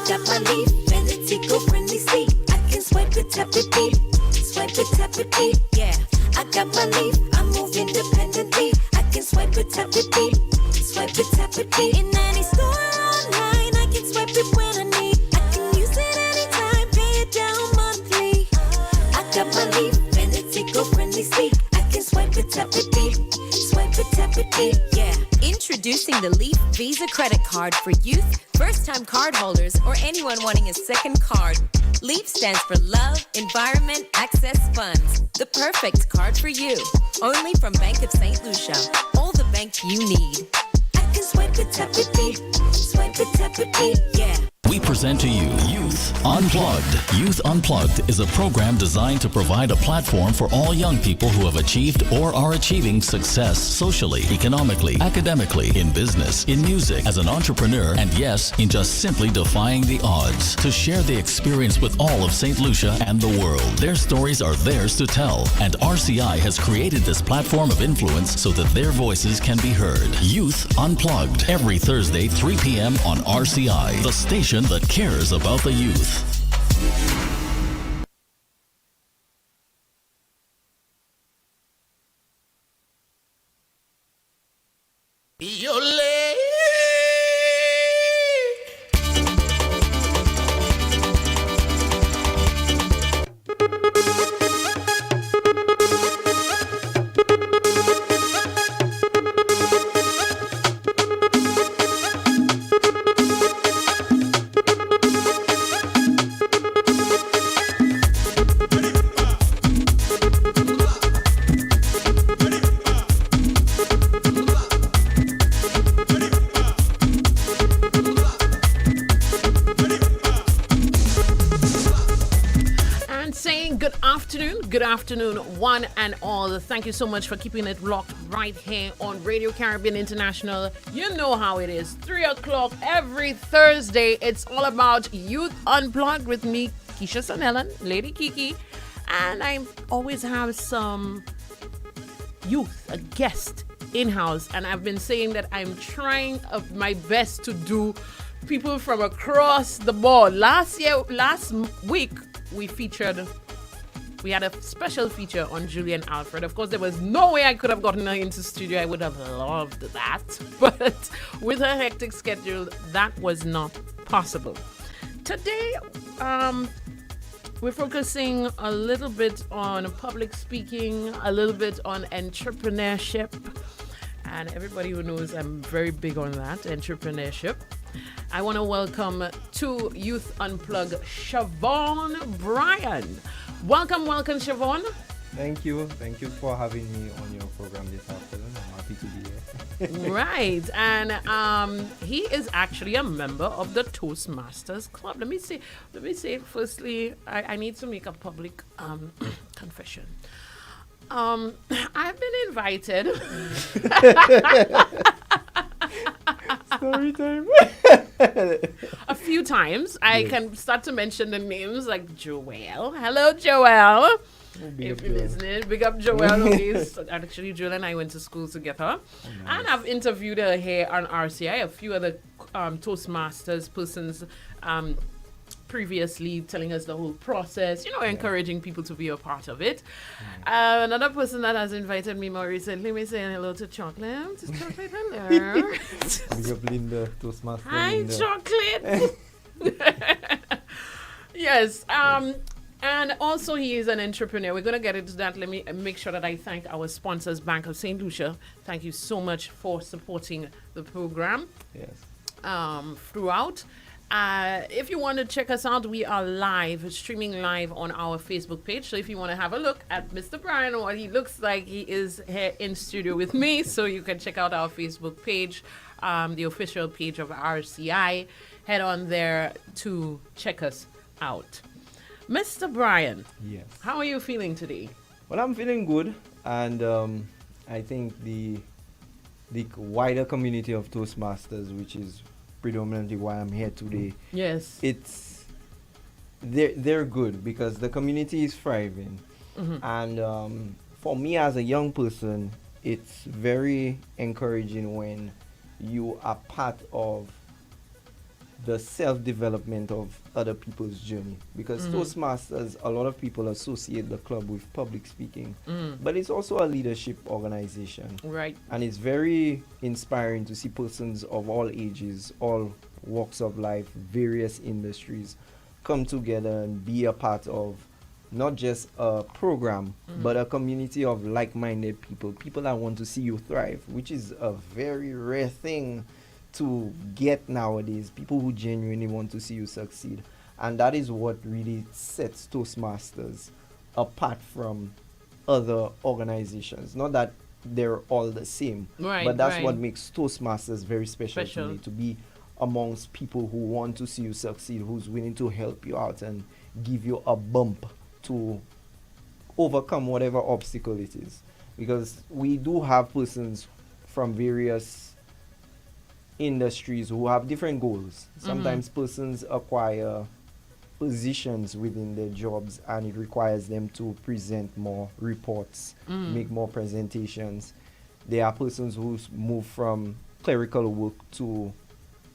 got my leaf and it's eco-friendly seat. I can swipe it, tap it, beep. Swipe it, tap it, beep. Yeah. I got my leaf, I move independently. I can swipe it, tap it, beep. Swipe it, tap it, beep. In any store online, I can swipe it when I need. I can use it anytime, pay it down monthly. I got my leaf and it's eco-friendly seat. I can swipe it, tap it, beep. Swipe it, tap it, beep. Yeah. Introducing the Leaf Visa credit card for youth, first-time card holders, or anyone wanting a second card. Leaf stands for Love, Environment, Access Funds. The perfect card for you. Only from Bank of St. Lucia. All the bank you need. I can swipe it, tap it, beep. Swipe it, tap it, beep. Yeah. We present to you Youth Unplugged. Youth Unplugged is a program designed to provide a platform for all young people who have achieved or are achieving success socially, economically, academically, in business, in music, as an entrepreneur, and yes, in just simply defying the odds. To share the experience with all of St. Lucia and the world. Their stories are theirs to tell, and RCI has created this platform of influence so that their voices can be heard. Youth Unplugged, every Thursday, 3 p.m. on RCI, the station that cares about the youth. Good afternoon, one and all. Thank you so much for keeping it locked right here on Radio Caribbean International. You know how it is. 3 o'clock every Thursday. It's all about Youth Unplugged with me, Keisha and Helen, Lady Kiki. And I always have some youth, a guest in-house. And I've been saying that I'm trying my best to do people from across the board. Last week, we had a special feature on Julian Alfred. Of course, there was no way I could have gotten her into studio. I would have loved that. But with her hectic schedule, that was not possible. Today, we're focusing a little bit on public speaking, a little bit on entrepreneurship. And everybody who knows I'm very big on that, entrepreneurship. I want to welcome to Youth Unplugged, Shavonne Byran. Welcome, Shavonne. Thank you for having me on your program this afternoon. I'm happy to be here. Right, and he is actually a member of the Toastmasters Club. Let me say. Firstly, I need to make a public confession. I've been invited. Story time. A few times. I can start to mention the names like Joelle. Hello, Joelle. If you're listening, big up Joelle. Actually, Joelle and I went to school together. Oh, nice. And I've interviewed her here on RCI. A few other Toastmasters persons previously telling us the whole process, encouraging people to be a part of it. Another person that has invited me more recently, me saying hello to Chocolate. Chocolate, hello. Big up Linda, Toastmaster. Hi, Linda. Chocolate. Yes. And also he is an entrepreneur. We're going to get into that. Let me make sure that I thank our sponsors, Bank of St. Lucia. Thank you so much for supporting the program. Yes. Throughout. If you want to check us out, we are streaming live on our Facebook page. So if you want to have a look at Mr. Byran, what he looks like, he is here in studio with me. So you can check out our Facebook page, the official page of RCI. Head on there to check us out. Mr. Byran, yes. How are you feeling today? Well, I'm feeling good. And I think the wider community of Toastmasters, which is predominantly why I'm here today. Yes. They're good because the community is thriving. Mm-hmm. And for me as a young person, it's very encouraging when you are part of the self-development of other people's journey, because Toastmasters, a lot of people associate the club with public speaking, but it's also a leadership organization, Right. and it's very inspiring to see persons of all ages, all walks of life, various industries come together and be a part of not just a program, but a community of like-minded people that want to see you thrive, which is a very rare thing to get nowadays. People who genuinely want to see you succeed, and that is what really sets Toastmasters apart from other organizations. Not that they're all the same, Right, but that's right. what makes Toastmasters very special to Special. me, to be amongst people who want to see you succeed, who's willing to help you out and give you a bump to overcome whatever obstacle it is. Because we do have persons from various industries who have different goals. Sometimes persons acquire positions within their jobs and it requires them to present more reports, make more presentations. There are persons who move from clerical work to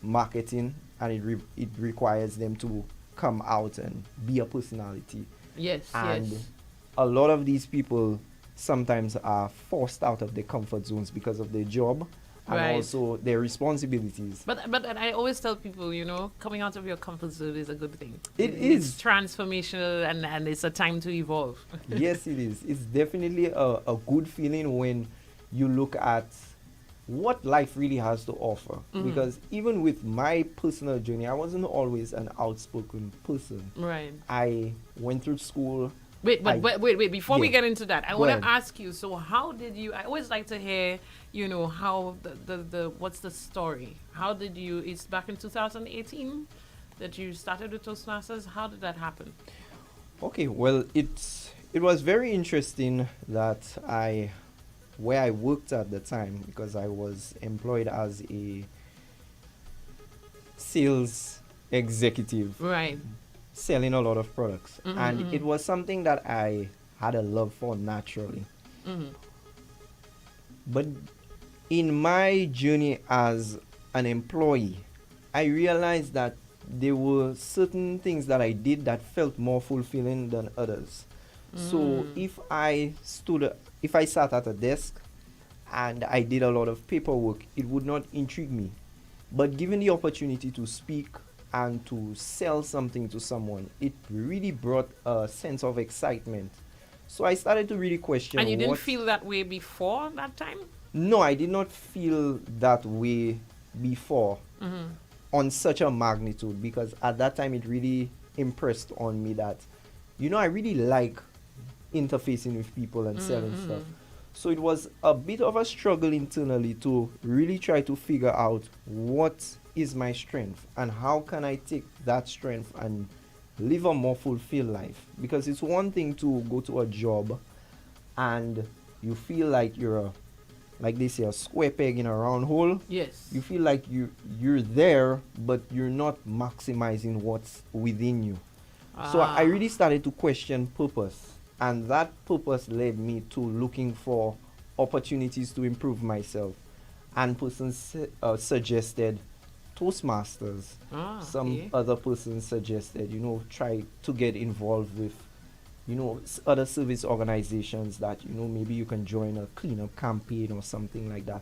marketing, and it requires them to come out and be a personality. Yes. And yes. a lot of these people sometimes are forced out of their comfort zones because of their job and Right. also their responsibilities. But I always tell people, coming out of your comfort zone is a good thing. It It's is. transformational, and it's a time to evolve. Yes, it is. It's definitely a good feeling when you look at what life really has to offer. Because even with my personal journey, I wasn't always an outspoken person. Right. I went through school. Wait, but wait. Before we Yeah. get into that, I Go want ahead. to ask you. So, how did you? I always like to hear, how the what's the story? How did you? It's back in 2018 that you started with Toastmasters. How did that happen? Okay, well, it was very interesting that where I worked at the time, because I was employed as a sales executive, Right. selling a lot of products, and it was something that I had a love for naturally. But in my journey as an employee, I realized that there were certain things that I did that felt more fulfilling than others. So if I sat at a desk and I did a lot of paperwork, it would not intrigue me. But given the opportunity to speak and to sell something to someone, it really brought a sense of excitement. So I started to really question. And you didn't what- feel that way before that time? No, I did not feel that way before on such a magnitude, because at that time it really impressed on me that, I really like interfacing with people and selling stuff. So it was a bit of a struggle internally to really try to figure out what is my strength and how can I take that strength and live a more fulfilled life. Because it's one thing to go to a job and you feel like you're like they say, a square peg in a round hole. Yes. You feel like you're there, but you're not maximizing what's within you. So I really started to question purpose, and that purpose led me to looking for opportunities to improve myself. And persons suggested Toastmasters. Some Okay. other persons suggested, try to get involved with, other service organizations that, maybe you can join a cleanup campaign or something like that.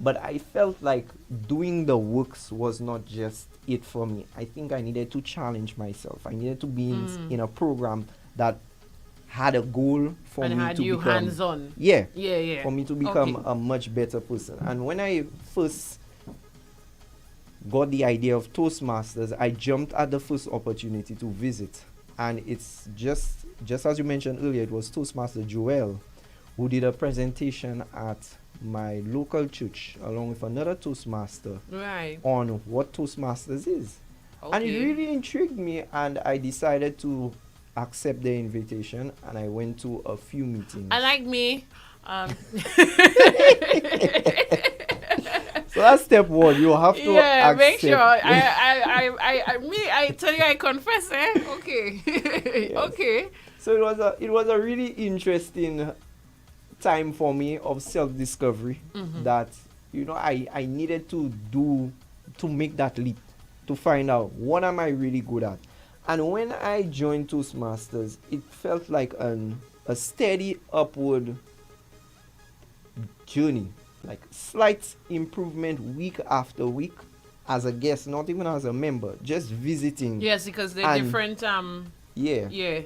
But I felt like doing the works was not just it for me. I think I needed to challenge myself. I needed to be in a program that had a goal for And me had to you become hands-on. Yeah, Yeah. for me to become Okay. a much better person. And when I first got the idea of Toastmasters, I jumped at the first opportunity to visit. And it's just as you mentioned earlier, it was Toastmaster Joel who did a presentation at my local church along with another Toastmaster Right. on what Toastmasters is. And it Okay. really intrigued me, and I decided to accept the invitation, and I went to a few meetings. I like me. So that's step one. You have to Yeah, accept. make sure. I tell you, I confess, Okay. Yes. Okay. So it was a really interesting time for me of self-discovery that I needed to make that leap. to find out what am I really good at. And when I joined Toastmasters, it felt like a steady upward journey, like slight improvement week after week as a guest, not even as a member, just visiting. Yes, because they're different. Yeah. Yeah.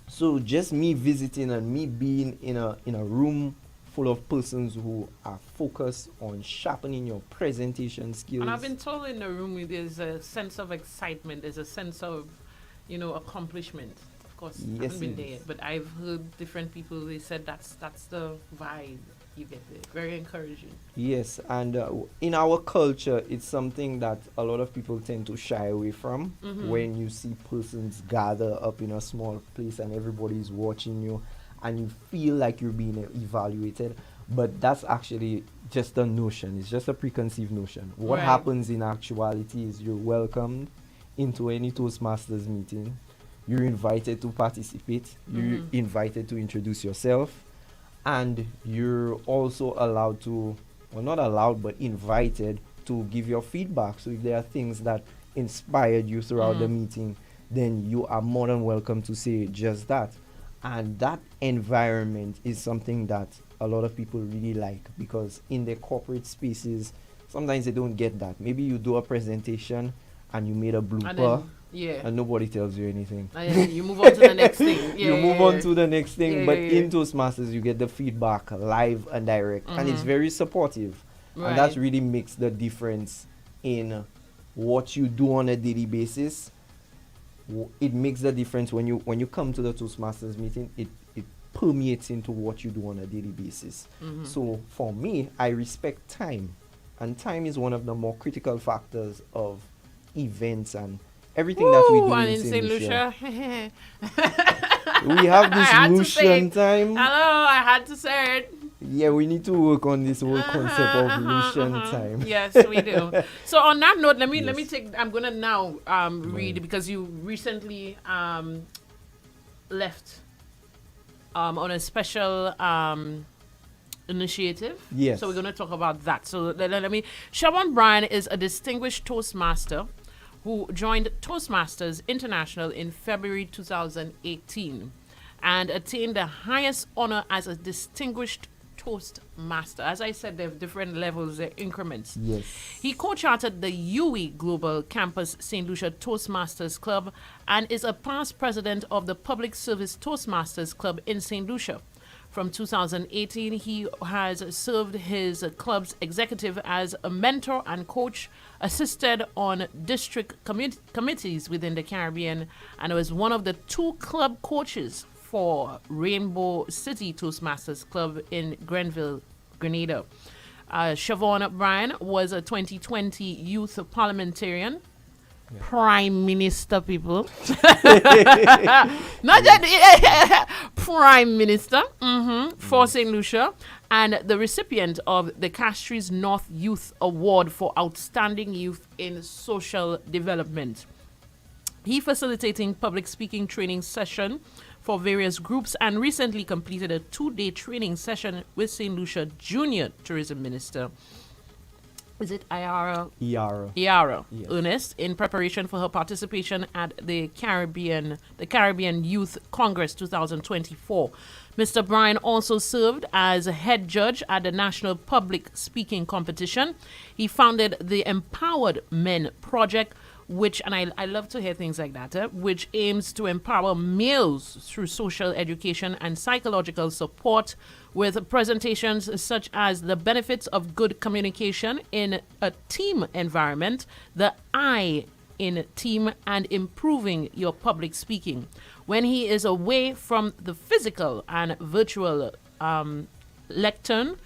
So just me visiting and me being in a room full of persons who are focused on sharpening your presentation skills. And I've been told in the room there's a sense of excitement, there's a sense of, accomplishment. Of course, I haven't been there yet, but I've heard different people, they said that's the vibe you get there. Very encouraging. Yes, and in our culture, it's something that a lot of people tend to shy away from. When you see persons gather up in a small place and everybody's watching you and you feel like you're being evaluated. But that's actually just a notion. It's just a preconceived notion. What happens in actuality is you're welcomed into any Toastmasters meeting. You're invited to participate. You're invited to introduce yourself. And you're also allowed to, well, not allowed, but invited to give your feedback. So if there are things that inspired you throughout the meeting, then you are more than welcome to say just that. And that environment is something that a lot of people really like, because in their corporate spaces, sometimes they don't get that. Maybe you do a presentation and you made a blooper. And nobody tells you anything. You move on to the next thing. You move on to the next thing. But in Toastmasters, you get the feedback live and direct. And it's very supportive. And that really makes the difference in what you do on a daily basis. It makes the difference when you come to the Toastmasters meeting. It permeates into what you do on a daily basis. So for me, I respect time. And time is one of the more critical factors of events and everything that we do in St. Lucia. We have this Lucian time. Hello, I had to say it. Yeah, we need to work on this whole concept of Lucian time. Yes, we do. So on that note, let me take. I'm gonna now read, because you recently left on a special initiative. Yes. So we're gonna talk about that. So let me. Shavonne Byran is a distinguished Toastmaster who joined Toastmasters International in February 2018 and attained the highest honor as a distinguished Toastmaster. As I said, there are different levels, there are increments. Yes. He co-chartered the UE Global Campus St. Lucia Toastmasters Club and is a past president of the Public Service Toastmasters Club in St. Lucia. From 2018, he has served his club's executive as a mentor and coach, assisted on district committees within the Caribbean, and was one of the 2 club coaches for Rainbow City Toastmasters Club in Grenville, Grenada. Shavonne Byran was a 2020 youth parliamentarian. Prime Minister, people. Not just Prime Minister for St. Lucia, and the recipient of the Castries North Youth Award for Outstanding Youth in Social Development. He facilitating public speaking training session for various groups and recently completed a 2-day training session with St. Lucia Junior Tourism Minister. Is it Iara? Iara. Yes. Ernest, in preparation for her participation at the Caribbean Youth Congress 2024. Mr. Byran also served as a head judge at the National Public Speaking Competition. He founded the Empowered Men Project, which, and I love to hear things like that, which aims to empower males through social education and psychological support, with presentations such as the benefits of good communication in a team environment, the I in team, and improving your public speaking. When he is away from the physical and virtual lectern,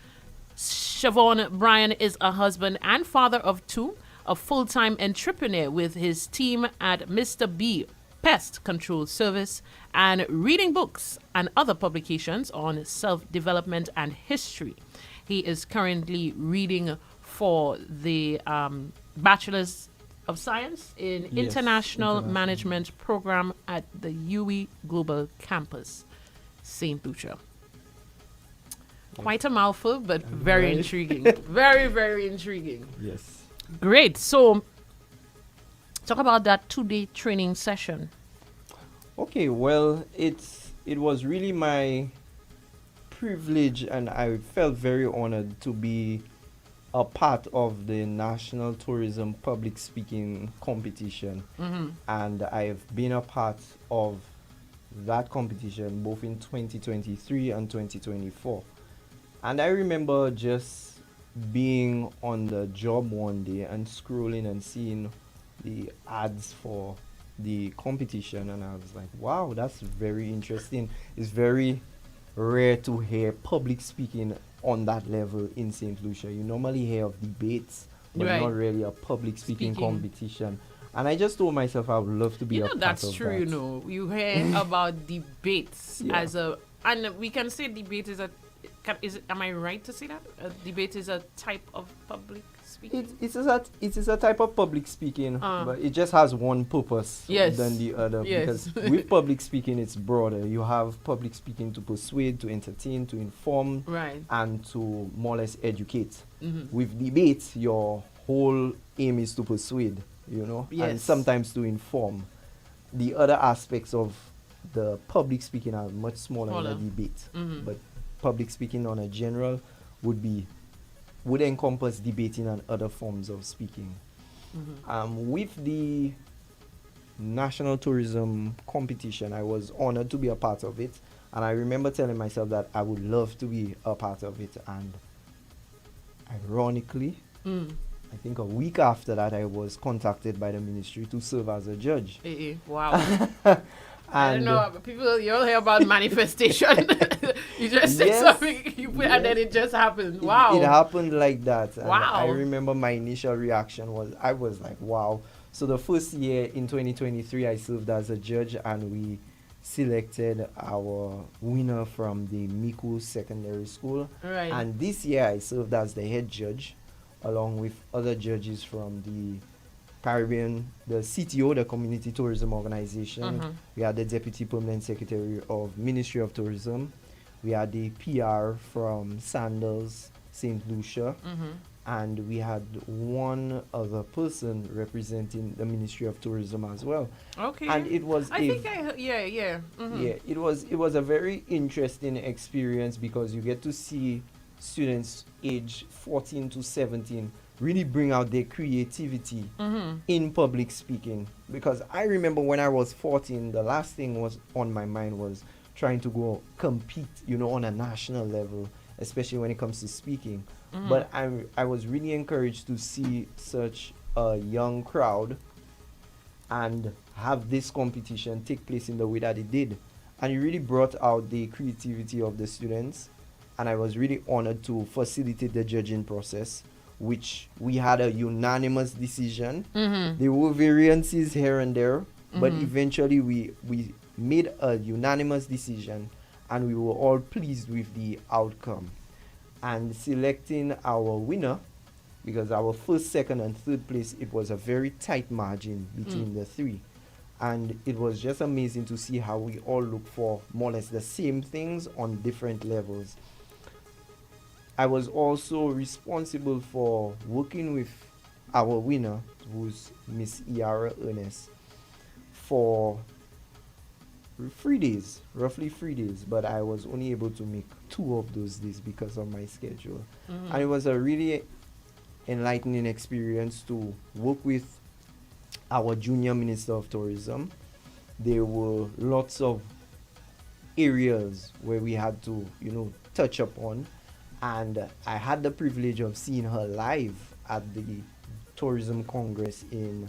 Shavonne Byran is a husband and father of 2, a full-time entrepreneur with his team at Mr. B Pest Control Service, and reading books and other publications on self-development and history. He is currently reading for the Bachelor's of Science in International Management Program at the UE Global Campus, St. Lucia. Quite a mouthful, but very intriguing. Very, very intriguing. Yes. Great. So Talk about that 2-day training session. Okay, well, it was really my privilege, and I felt very honored to be a part of the National Tourism Public Speaking Competition. And I've been a part of that competition both in 2023 and 2024. And I remember just being on the job one day and scrolling and seeing the ads for the competition, and I was like, wow, that's very interesting. It's very rare to hear public speaking on that level in St. Lucia. You normally hear of debates, but Right. not really a public speaking competition. And I just told myself I would love to be a part of that. That's true, You hear about debates Yeah. and we can say debate is am I right to say that? A debate is a type of public speaking? It is a type of public speaking, but it just has one purpose Yes. than the other. Yes. Because with public speaking, it's broader. You have public speaking to persuade, to entertain, to inform, Right. and to more or less educate. Mhm. With debate, your whole aim is to persuade, and Yes. sometimes to inform. The other aspects of the public speaking are much smaller than the debate. Mhm. But public speaking on a general would encompass debating and other forms of speaking. With the National Tourism Competition, I was honored to be a part of it, and I remember telling myself that I would love to be a part of it. And ironically, I think a week after that, I was contacted by the ministry to serve as a judge. Wow. I don't know, but people, you'll hear about manifestation. You just say Yes, something, and then it just happens. Wow. It happened like that. And Wow. I remember my initial reaction I was like, wow. So the first year in 2023, I served as a judge, and we selected our winner from the Miku Secondary School. Right. And this year, I served as the head judge, along with other judges from the Caribbean, the CTO, the Community Tourism Organization. We had the Deputy Permanent Secretary of Ministry of Tourism. We had the PR from Sandals, St. Lucia. And we had one other person representing the Ministry of Tourism as well. Okay. And it was yeah. it was a very interesting experience, because you get to see students age 14 to 17 really bring out their creativity in public speaking. Because I remember when I was 14, the last thing was on my mind was trying to go compete, on a national level, especially when it comes to speaking. But I was really encouraged to see such a young crowd and have this competition take place in the way that it did. And it really brought out the creativity of the students. And I was really honored to facilitate the judging process, which we had a unanimous decision. There were variances here and there, but eventually we made a unanimous decision, and we were all pleased with the outcome. And selecting our winner, because our first, second, and third place, it was a very tight margin between the three. And it was just amazing to see how we all look for more or less the same things on different levels. I was also responsible for working with our winner, who's Miss Iara Ernest, for roughly 3 days, but I was only able to make 2 of those days because of my schedule. And it was a really enlightening experience to work with our junior Minister of Tourism. There were lots of areas where we had to, touch upon. And I had the privilege of seeing her live at the Tourism Congress in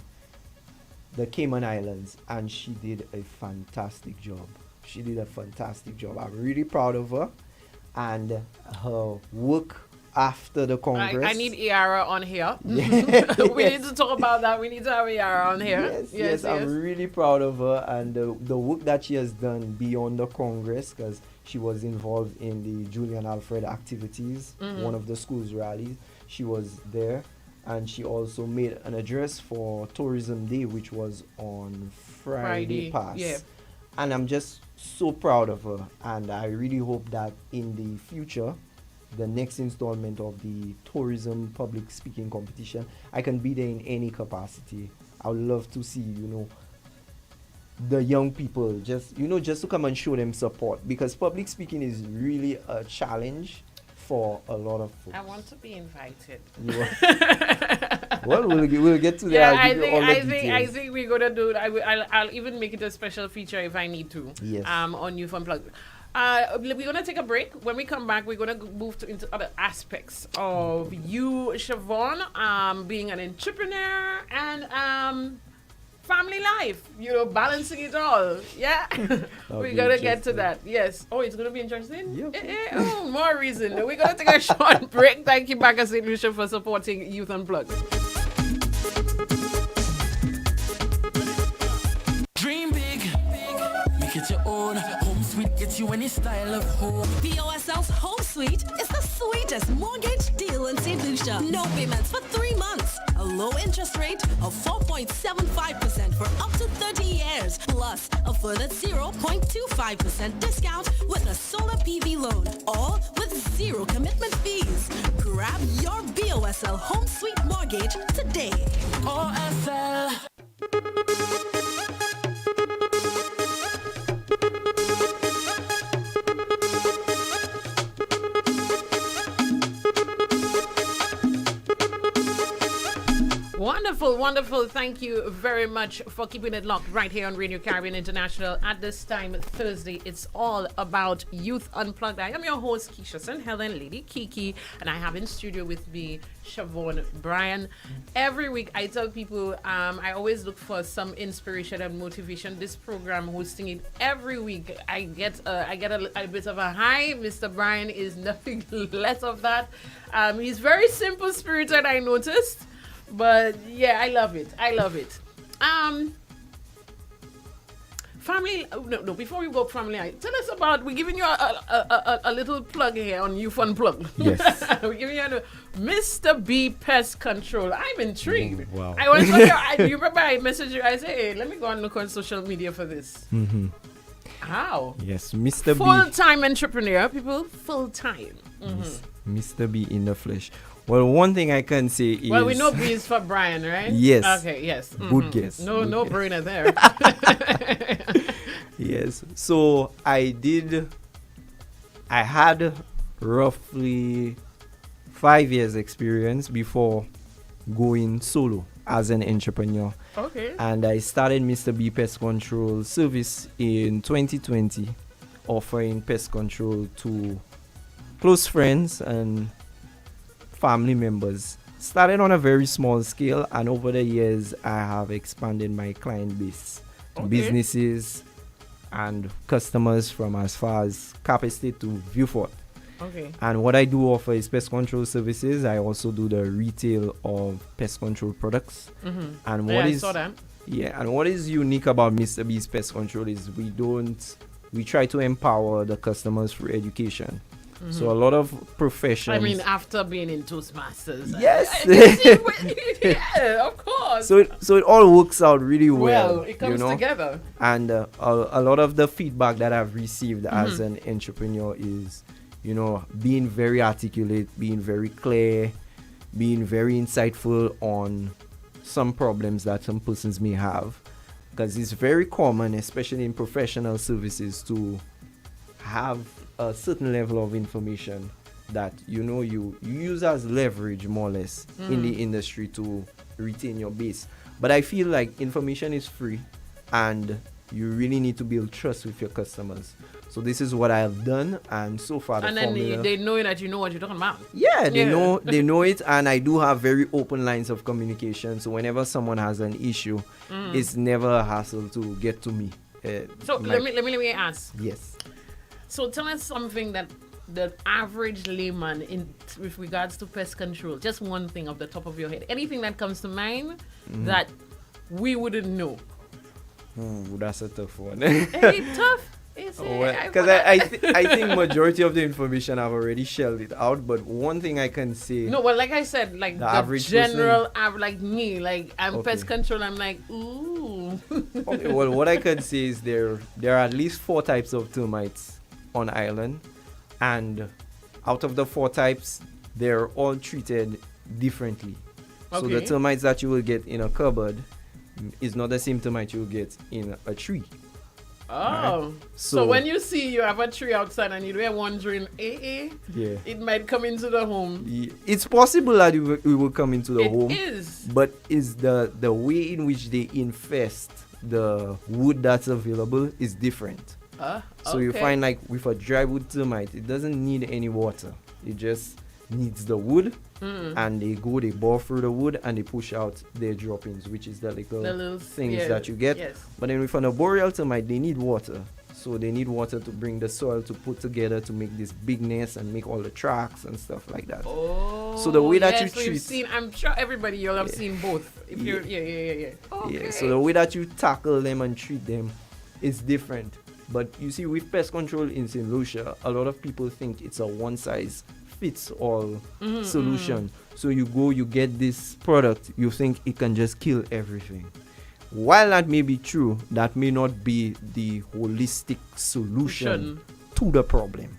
the Cayman Islands, and she did a fantastic job. I'm really proud of her, and her work after the Congress. I need Iara on here. We need to talk about that. We need to have Iara on here. Yes, I'm really proud of her, and the work that she has done beyond the Congress, because she was involved in the Julian Alfred activities, one of the school's rallies. She was there, and she also made an address for Tourism Day, which was on Friday past. Yeah. And I'm just so proud of her, and I really hope that in the future, the next installment of the tourism public speaking competition, I can be there in any capacity I would love to see, the young people just to come and show them support, because public speaking is really a challenge for a lot of folks. I want to be invited. Well, we'll get to that. Yeah, I'll give you all the I details. think we're gonna do it. I'll even make it a special feature if I need to. Yes. On Youth Unplugged. We're gonna take a break. When we come back, we're gonna move into other aspects of you, Shavonne, being an entrepreneur and family life. Balancing it all. Yeah, we're gonna get to that. Yes. Oh, it's gonna be interesting. Yep. More reason. We're gonna take a short break. Thank you, Back St. Lucia, for supporting Youth Unplugged. Dream big, make it your own. Home Sweet gets you any style of home. BOSL's Home Suite is the sweetest mortgage deal in St. Lucia. No payments for 3 months. A low interest rate of 4.75% for up to 30 years. Plus a further 0.25% discount with a solar PV loan. All with 0 commitment fees. Grab your BOSL Home Suite mortgage today. OSL. Wonderful, wonderful. Thank you very much for keeping it locked right here on Radio Caribbean International. At this time, Thursday, it's all about Youth Unplugged. I am your host, Keisha and Helen, Lady Kiki, and I have in studio with me Shavonne, Byran. Every week, I tell people I always look for some inspiration and motivation. This program, hosting it every week, I get a bit of a high. Mr. Byran is nothing less of that. He's very simple spirited, I noticed. But yeah, I love it. Family. No. Before we go family, tell us about. We're giving you a little plug here on Youth Unplugged. Yes. We're giving you Mr. B Pest Control. I'm intrigued. Wow. I want to. You remember I messaged you. I said, hey, let me go and look on social media for this. Mm-hmm. How? Yes, Mr. B. Full-time entrepreneur, people. Full-time. Mm-hmm. Mr. B in the flesh. Well, one thing I can say is... Well, we know B is for Byran, right? Yes. Okay, yes. Mm-hmm. Good guess. No brainer there. Yes. So, I had roughly 5 years experience before going solo as an entrepreneur. Okay. And I started Mr. B Pest Control service in 2020, offering pest control to close friends and family members. Started on a very small scale, and over the years I have expanded my client base to businesses and customers from as far as Cap Estate to Viewfort. Okay. And what I do offer is pest control services. I also do the retail of pest control products. Mm-hmm. And I saw that. Yeah, and what is unique about Mr. B's Pest Control is we try to empower the customers through education. Mm-hmm. So a lot of professions. I mean, after being in Toastmasters. Yes. Yeah, of course. So it all works out really well. It comes together. And a lot of the feedback that I've received as an entrepreneur is, being very articulate, being very clear, being very insightful on some problems that some persons may have. Because it's very common, especially in professional services, to have a certain level of information that you use as leverage more or less in the industry to retain your base. But I feel like information is free and you really need to build trust with your customers. So this is what I have done, and so far and then they know that you know what you're talking about. Yeah, they know it, and I do have very open lines of communication. So whenever someone has an issue, it's never a hassle to get to me. So let me ask. Yes. So tell us something that the average layman with regards to pest control, just one thing off the top of your head, anything that comes to mind that we wouldn't know. Ooh, that's a tough one. Hey, tough. Because I think majority of the information I've already shelled it out, but one thing I can say. No, well, like I said, like the average general, like me, like I'm pest control. I'm like, ooh. Okay, well, what I can say is there are at least 4 types of termites on island, and out of the 4 types, they're all treated differently. Okay. So the termites that you will get in a cupboard, is not the same termite you get in a tree. Oh, so when you see you have a tree outside and you're wondering, Yeah. it might come into the home. It's possible that it will come into the home. It is. But is the way in which they infest the wood that's available is different. So you find like with a dry wood termite, it doesn't need any water. It just needs the wood, and they bore through the wood and they push out their droppings, which is the little things that you get. Yes. But then with an arboreal termite, they need water. So they need water to bring the soil to put together to make this big nest and make all the tracks and stuff like that. Oh, so the way that you so treat, you've seen, I'm sure everybody you'll have seen both. If you're, Okay. Yeah, so the way that you tackle them and treat them is different. But you see, with pest control in St. Lucia, a lot of people think it's a one-size-fits-all solution. So you go, you get this product, you think it can just kill everything. While that may be true, that may not be the holistic solution to the problem.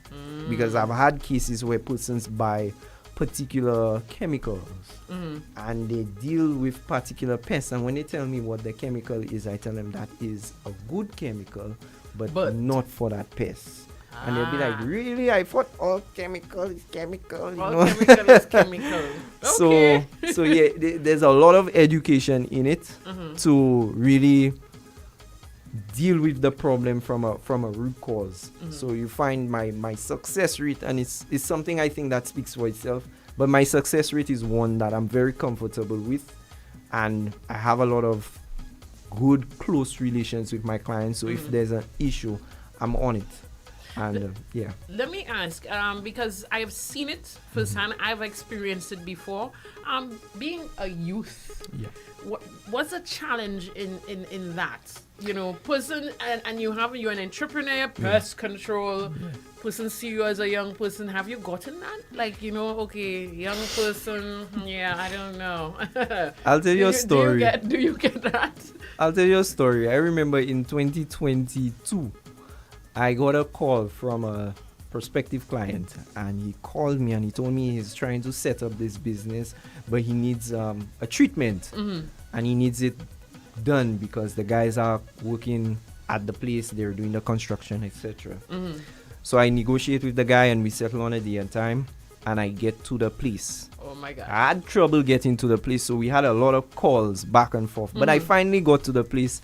Because I've had cases where persons buy particular chemicals and they deal with particular pests, and when they tell me what the chemical is, I tell them that is a good chemical, but not for that pest. And they'll be like, really? I thought all chemical is chemical. Chemical is chemical. Okay. So yeah, there's a lot of education in it to really deal with the problem from a root cause. So you find my success rate, and it's something I think that speaks for itself. But my success rate is one that I'm very comfortable with, and I have a lot of good close relations with my clients. So if there's an issue, I'm on it. And let me ask, because I've seen it firsthand, I've experienced it before. Being a youth, what's a challenge in that? You know, person, and you're an entrepreneur, pest control, person see you as a young person. Have you gotten that? Like, okay, young person, I don't know. I'll tell you a story. Do you get that? I'll tell you a story. I remember in 2022, I got a call from a prospective client, and he called me and he told me he's trying to set up this business, but he needs a treatment, and he needs it done because the guys are working at the place, they're doing the construction, etc. So I negotiate with the guy and we settle on a day and time, and I get to the place. Oh my God. I had trouble getting to the place, so we had a lot of calls back and forth. But I finally got to the place,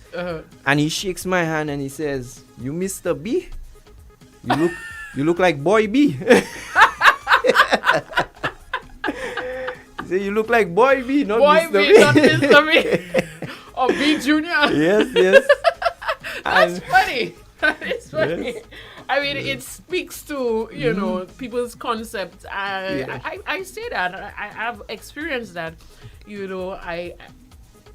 and he shakes my hand and he says, "You Mr. B? You look like Boy B." He said, "You look like Boy B, not Mr. B." Not Mr. B. Or B Junior. Yes. That's funny. That is funny. Yes. I mean, it speaks to, people's concepts. I say that. I have experienced that. I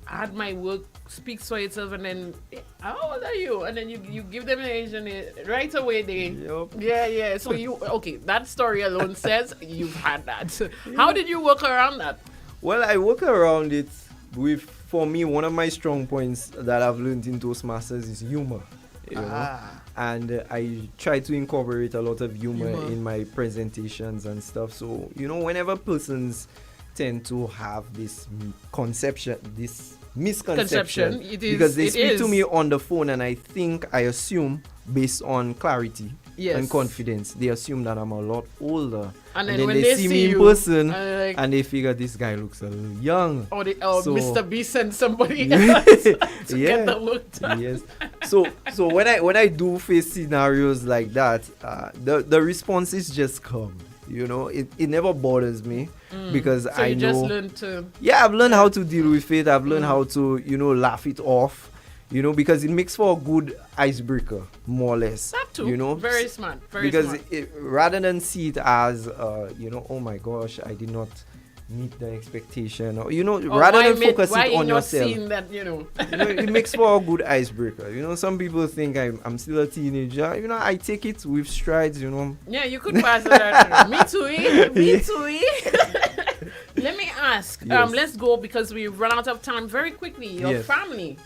had my work speaks for itself, and then, how old are you? And then you give them an age, and right away they, yeah. So that story alone says you've had that. How did you work around that? Well, I work around it with, for me, one of my strong points that I've learned in Toastmasters is humor. You know? And I try to incorporate a lot of humor in my presentations and stuff. So, whenever persons tend to have this misconception, because they speak to me on the phone, and I assume based on clarity and confidence, they assume that I'm a lot older. And then when they see me in person, and they figure this guy looks a little young. Or Mr. B sent somebody else to get the look done. Yes. So when I do face scenarios like that, the responses just come. It never bothers me because so I know. Just learned to. Yeah, I've learned how to deal with it. I've learned how to laugh it off. Because it makes for a good icebreaker, more or less. That too. Very smart. Because rather than see it as, oh my gosh, I did not meet the expectation, or rather than focus it on yourself. Seeing that, it makes for a good icebreaker. Some people think I'm still a teenager. I take it with strides. Yeah, you could pass that. Me too. Me too. Let me ask. Yes. Let's go because we run out of time very quickly. Your family.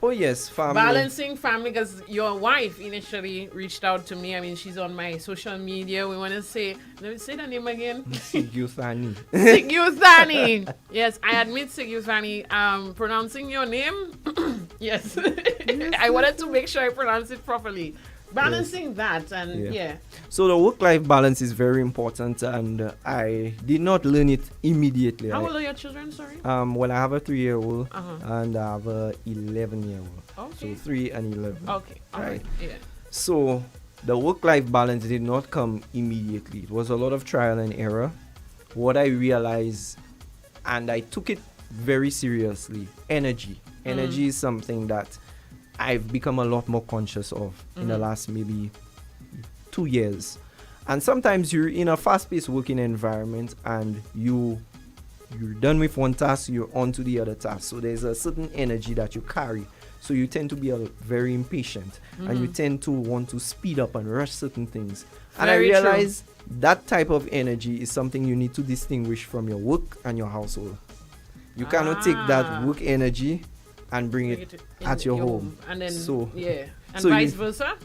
Oh yes, family. Balancing family, because your wife initially reached out to me. I mean, she's on my social media. We want to say, let me say the name again. Sigyuthani. Sigyuthani. Yes, I admit Sigyuthani. Pronouncing your name, yes. I wanted to make sure I pronounce it properly. Balancing that and yeah. So the work-life balance is very important, and I did not learn it immediately. How old are your children? Sorry. Well, I have a 3-year-old and I have a 11-year-old. Okay. So 3 and 11. Okay. All right. Yeah. So the work-life balance did not come immediately. It was a lot of trial and error. What I realized, and I took it very seriously, energy. Energy is something that I've become a lot more conscious of in the last maybe 2 years. And sometimes you're in a fast-paced working environment and you're done with one task, you're on to the other task. So there's a certain energy that you carry. So you tend to be very impatient and you tend to want to speed up and rush certain things. And I realize that type of energy is something you need to distinguish from your work and your household. You cannot take that work energy and bring it at your home. And then, and so vice versa?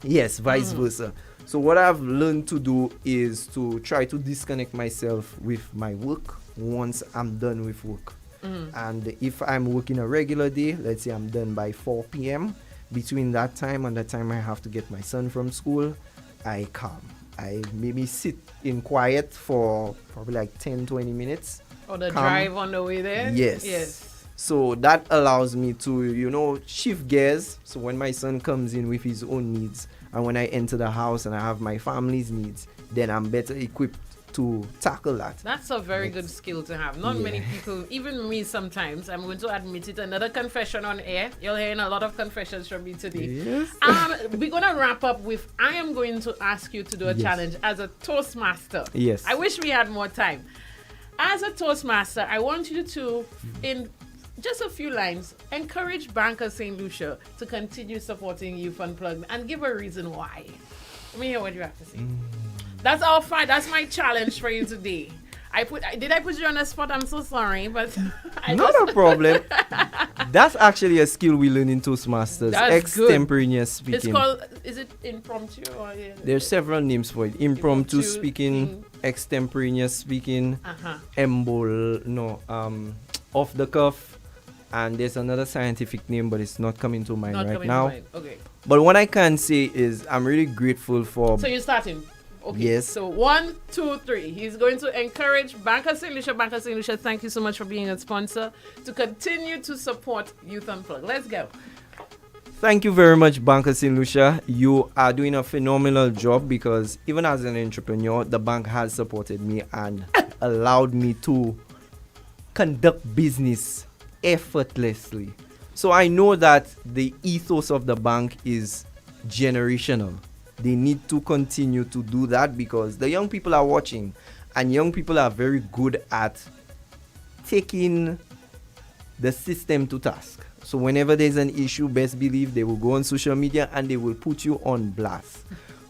Yes, vice versa. So what I've learned to do is to try to disconnect myself with my work once I'm done with work. And if I'm working a regular day, let's say I'm done by 4 p.m., between that time and the time I have to get my son from school, I calm. I maybe sit in quiet for probably like 10-20 minutes. Or the drive on the way there? Yes. So that allows me to, shift gears. So when my son comes in with his own needs, and when I enter the house and I have my family's needs, then I'm better equipped to tackle that. That's a very good skill to have. Not many people, even me sometimes, I'm going to admit it, another confession on air. You're hearing a lot of confessions from me today. Yes. We're going to wrap up with, I am going to ask you to do a challenge as a Toastmaster. Yes. I wish we had more time. As a Toastmaster, I want you to, in just a few lines, encourage Banker St. Lucia to continue supporting Youth Unplugged and give a reason why. Let me hear what you have to say. That's all fine. That's my challenge for you today. Did I put you on the spot? I'm so sorry, but not a problem. That's actually a skill we learn in Toastmasters. That's extemporaneous speaking. It's called, is it impromptu or? There's several names for it. Impromptu speaking, extemporaneous speaking, off the cuff, and there's another scientific name, but it's not coming to mind right now. Okay. But what I can say is I'm really grateful for. So you're starting. Okay. Yes. So 1, 2, 3. He's going to encourage Banker St. Lucia. Banker St. Lucia, thank you so much for being a sponsor, to continue to support Youth Unplugged. Let's go. Thank you very much, Banker St. Lucia. You are doing a phenomenal job, because even as an entrepreneur, the bank has supported me and allowed me to conduct business effortlessly. So I know that the ethos of the bank is generational. They need to continue to do that, because the young people are watching, and young people are very good at taking the system to task. So whenever there's an issue, best believe they will go on social media and they will put you on blast.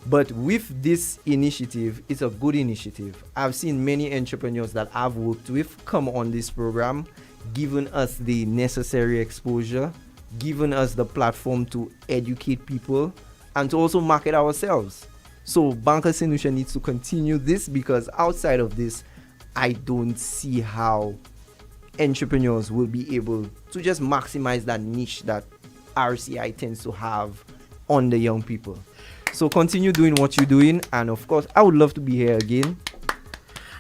But with this initiative, it's a good initiative. I've seen many entrepreneurs that I've worked with come on this program, given us the necessary exposure, given us the platform to educate people, and to also market ourselves. So Banker St. Lucia needs to continue this, because outside of this, I don't see how entrepreneurs will be able to just maximize that niche that RCI tends to have on the young people. So continue doing what you're doing, and of course, I would love to be here again.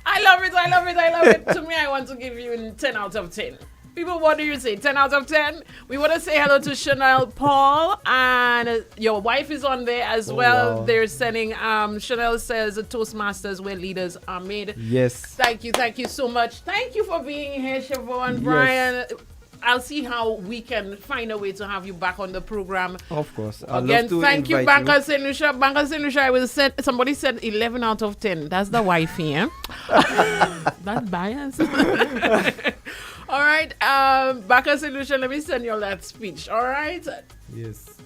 I love it. To me, I want to give you 10 out of 10. People, what do you say? 10 out of 10? We want to say hello to Chanel Paul, and your wife is on there as well. Wow. They're sending, Chanel says, Toastmasters where leaders are made. Yes. Thank you so much. Thank you for being here, Shavonne, Byran. I'll see how we can find a way to have you back on the program. Of course. Again, thank you, Banker St. Lucia. Banker St. Lucia, I will say, somebody said 11 out of 10. That's the wifey, eh? That's bias. All right, Banker St. Lucia, let me send you all that speech. All right? Yes.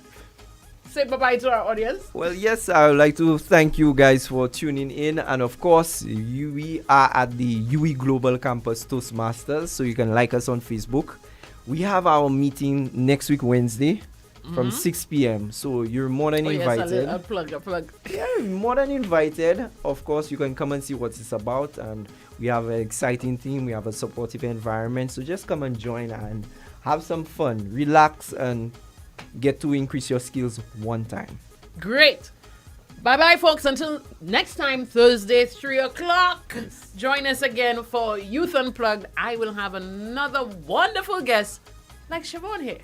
Say bye-bye to our audience. Well, yes, I would like to thank you guys for tuning in. And of course, we are at the UE Global Campus Toastmasters, so you can like us on Facebook. We have our meeting next week, Wednesday, from 6 p.m. So you're more than invited. Yes, a plug. Yeah, more than invited. Of course, you can come and see what it's about. And we have an exciting team. We have a supportive environment. So just come and join and have some fun, relax, and get to increase your skills one time. Great. Bye-bye, folks. Until next time, Thursday, 3 o'clock. Join us again for Youth Unplugged. I will have another wonderful guest like Shavonne here.